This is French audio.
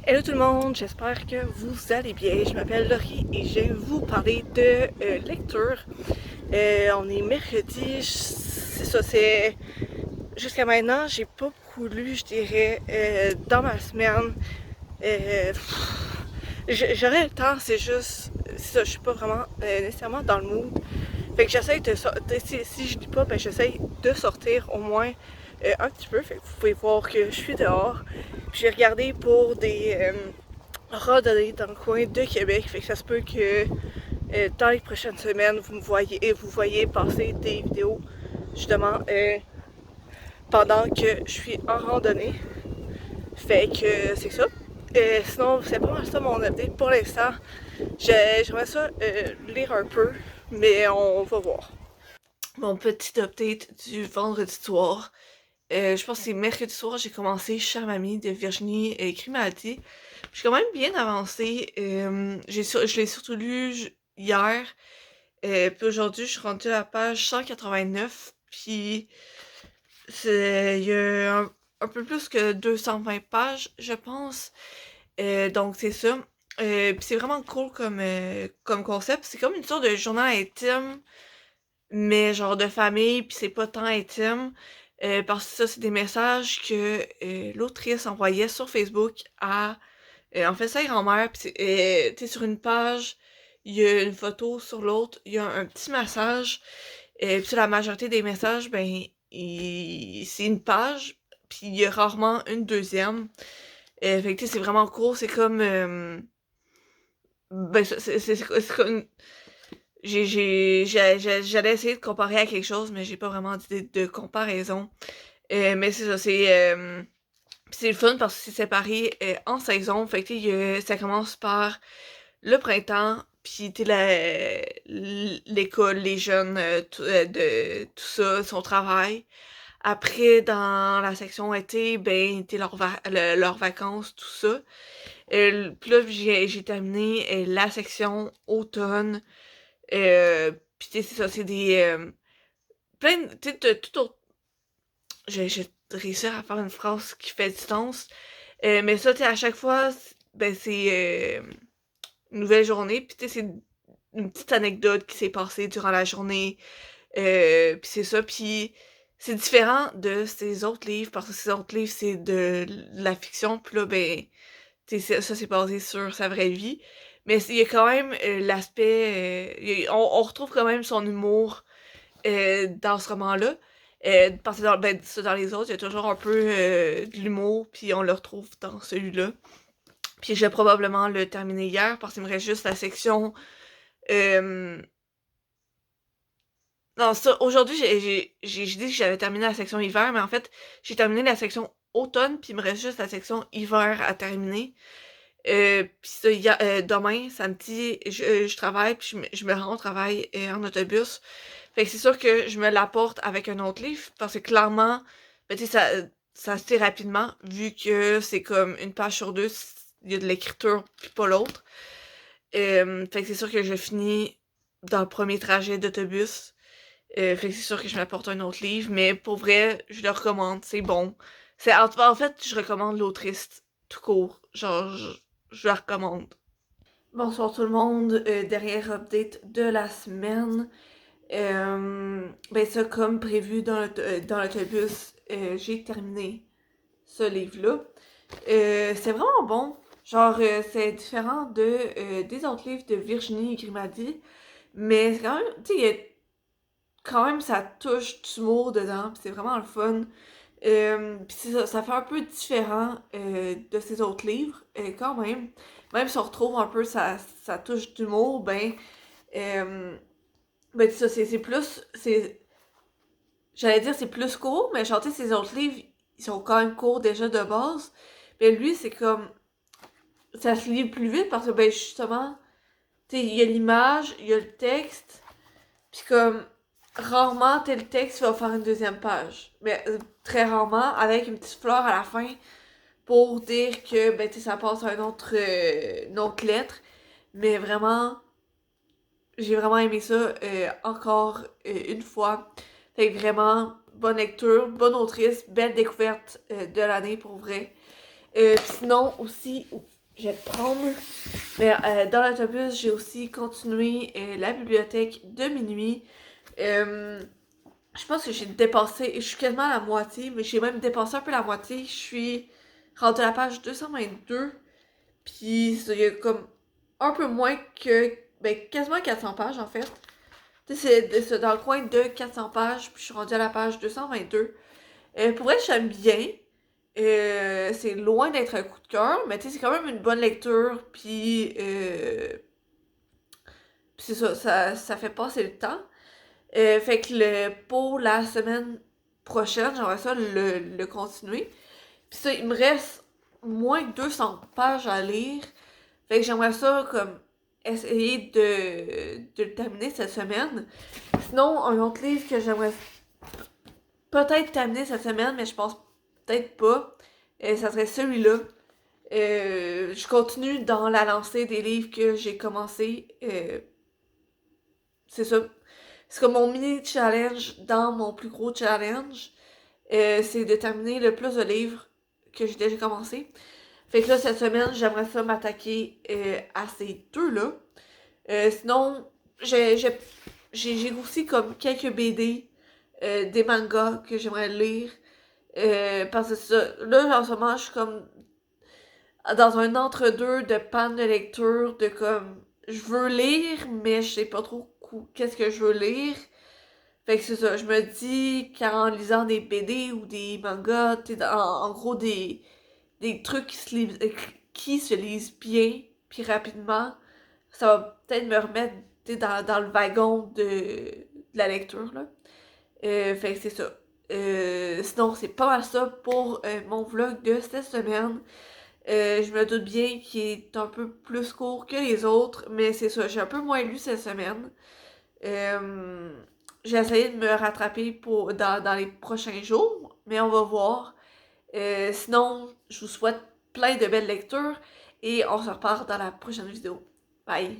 Hello tout le monde, j'espère que vous allez bien. Je m'appelle Laurie et je vais vous parler de lecture. On est mercredi, c'est ça, c'est... Jusqu'à maintenant, j'ai pas beaucoup lu, je dirais, dans ma semaine. Euh, J'aurais le temps, c'est ça, je suis pas vraiment nécessairement dans le mood. Fait que j'essaye si je lis pas, ben j'essaye de sortir au moins un petit peu. Fait que vous pouvez voir que je suis dehors. J'ai regardé pour des randonnées dans le coin de Québec. Fait que ça se peut que dans les prochaines semaines, vous voyez passer des vidéos justement pendant que je suis en randonnée. Fait que c'est ça. Sinon, c'est pas mal ça mon update pour l'instant. J'aimerais ça lire un peu, mais on va voir. Mon petit update du vendredi soir. Je pense que c'est mercredi soir, j'ai commencé Chère Mamie de Virginie Grimaldi. J'ai quand même bien avancé. Je l'ai surtout lu hier. Puis aujourd'hui, je suis rendue à la page 189. Puis il y a un peu plus que 220 pages, je pense. Donc c'est ça. Puis c'est vraiment cool comme concept. C'est comme une sorte de journal intime, mais genre de famille, puis c'est pas tant intime. Parce que ça, c'est des messages que l'autrice envoyait sur Facebook à, en fait, sa grand-mère. Puis tu sais, sur une page, il y a une photo, sur l'autre, il y a un petit message. Puis sur la majorité des messages, ben, c'est une page, puis il y a rarement une deuxième. Fait que tu sais, c'est vraiment cool. C'est comme... ben, c'est comme... J'allais essayer de comparer à quelque chose, mais j'ai pas vraiment d'idée de comparaison. Mais c'est ça, c'est le fun parce que c'est séparé en saisons. Fait que ça commence par le printemps, puis l'école, les jeunes, de tout ça, son travail. Après, dans la section été, ben, leurs vacances, tout ça. Puis là, j'ai terminé la section automne. Puis tu sais, c'est ça, c'est des... tu sais, tout autre... J'ai réussi à faire une phrase qui fait du sens. Mais ça, tu sais, à chaque fois, ben, c'est une nouvelle journée. Puis tu sais, c'est une petite anecdote qui s'est passée durant la journée. Puis c'est ça. Puis c'est différent de ces autres livres, parce que ces autres livres, c'est de la fiction. Puis là, ben, tu sais, ça, c'est basé sur sa vraie vie. Mais il y a quand même l'aspect... on retrouve quand même son humour dans ce roman-là. Parce que dans les autres, il y a toujours un peu de l'humour, puis on le retrouve dans celui-là. Puis j'ai probablement le terminé hier, parce qu'il me reste juste la section... euh, Non, ça, aujourd'hui, j'ai dit que j'avais terminé la section hiver, mais en fait, j'ai terminé la section automne, puis il me reste juste la section hiver à terminer. Puis ça, demain, samedi, je travaille, puis je me rends au travail en autobus. Fait que c'est sûr que je me l'apporte avec un autre livre, parce que clairement, ben, tu sais, ça se fait rapidement, vu que c'est comme une page sur deux, il y a de l'écriture, puis pas l'autre. Fait que c'est sûr que je finis dans le premier trajet d'autobus. Fait que c'est sûr que je m'apporte un autre livre, mais pour vrai, je le recommande, c'est bon. En fait, je recommande l'autrice tout court. Genre, je la recommande. Bonsoir tout le monde, dernière update de la semaine. Ben ça, comme prévu dans l'autobus, j'ai terminé ce livre-là. C'est vraiment bon. Genre, c'est différent des autres livres de Virginie Grimaldi, mais c'est quand même, tu sais, il y a quand même ça touche d'humour dedans, pis c'est vraiment le fun. Pis ça fait un peu différent de ses autres livres, quand même. Même si on retrouve un peu sa touche d'humour, euh, ben ça, c'est plus, j'allais dire c'est plus court, mais genre, tu sais, ses autres livres, ils sont quand même courts déjà de base. Mais lui, c'est comme, ça se lit plus vite parce que, ben, justement, tu sais, il y a l'image, il y a le texte, pis comme, rarement, tel texte va faire une deuxième page. Mais très rarement, avec une petite fleur à la fin pour dire que ben, ça passe à une autre lettre. Mais vraiment, j'ai vraiment aimé ça encore une fois. Fait que vraiment, bonne lecture, bonne autrice, belle découverte de l'année pour vrai. Sinon aussi, je vais le prendre. Mais dans l'autobus, j'ai aussi continué la bibliothèque de minuit. Je pense que j'ai dépassé, je suis quasiment à la moitié, mais j'ai même dépassé un peu la moitié. Je suis rendue à la page 222, puis il y a comme un peu moins que, ben quasiment 400 pages en fait. Tu sais, c'est dans le coin de 400 pages, puis je suis rendue à la page 222. Pour vrai, j'aime bien. C'est loin d'être un coup de cœur, mais tu sais, c'est quand même une bonne lecture, puis c'est ça, ça fait passer le temps. Fait que pour la semaine prochaine, j'aimerais ça le continuer. Puis ça, il me reste moins de 200 pages à lire. Fait que j'aimerais ça comme essayer de le terminer cette semaine. Sinon, un autre livre que j'aimerais peut-être terminer cette semaine, mais je pense peut-être pas, ça serait celui-là. Je continue dans la lancée des livres que j'ai commencé. C'est ça. C'est comme mon mini challenge dans mon plus gros challenge. C'est de terminer le plus de livres que j'ai déjà commencé. Fait que là, cette semaine, j'aimerais ça m'attaquer à ces deux-là. Sinon, j'ai aussi comme quelques BD, des mangas que j'aimerais lire. Parce que ça, là, en ce moment, je suis comme dans un entre-deux de panne de lecture, de comme, je veux lire, mais je sais pas trop qu'est-ce que je veux lire. Fait que c'est ça, je me dis qu'en lisant des BD ou des mangas, en gros des trucs qui se lisent bien, puis rapidement, ça va peut-être me remettre dans le wagon de la lecture, là. Fait que c'est ça. Sinon, c'est pas mal ça pour mon vlog de cette semaine. Je me doute bien qu'il est un peu plus court que les autres, mais c'est ça, j'ai un peu moins lu cette semaine. Euh, j'ai essayé de me rattraper dans les prochains jours, mais on va voir. Sinon, je vous souhaite plein de belles lectures et on se repart dans la prochaine vidéo. Bye!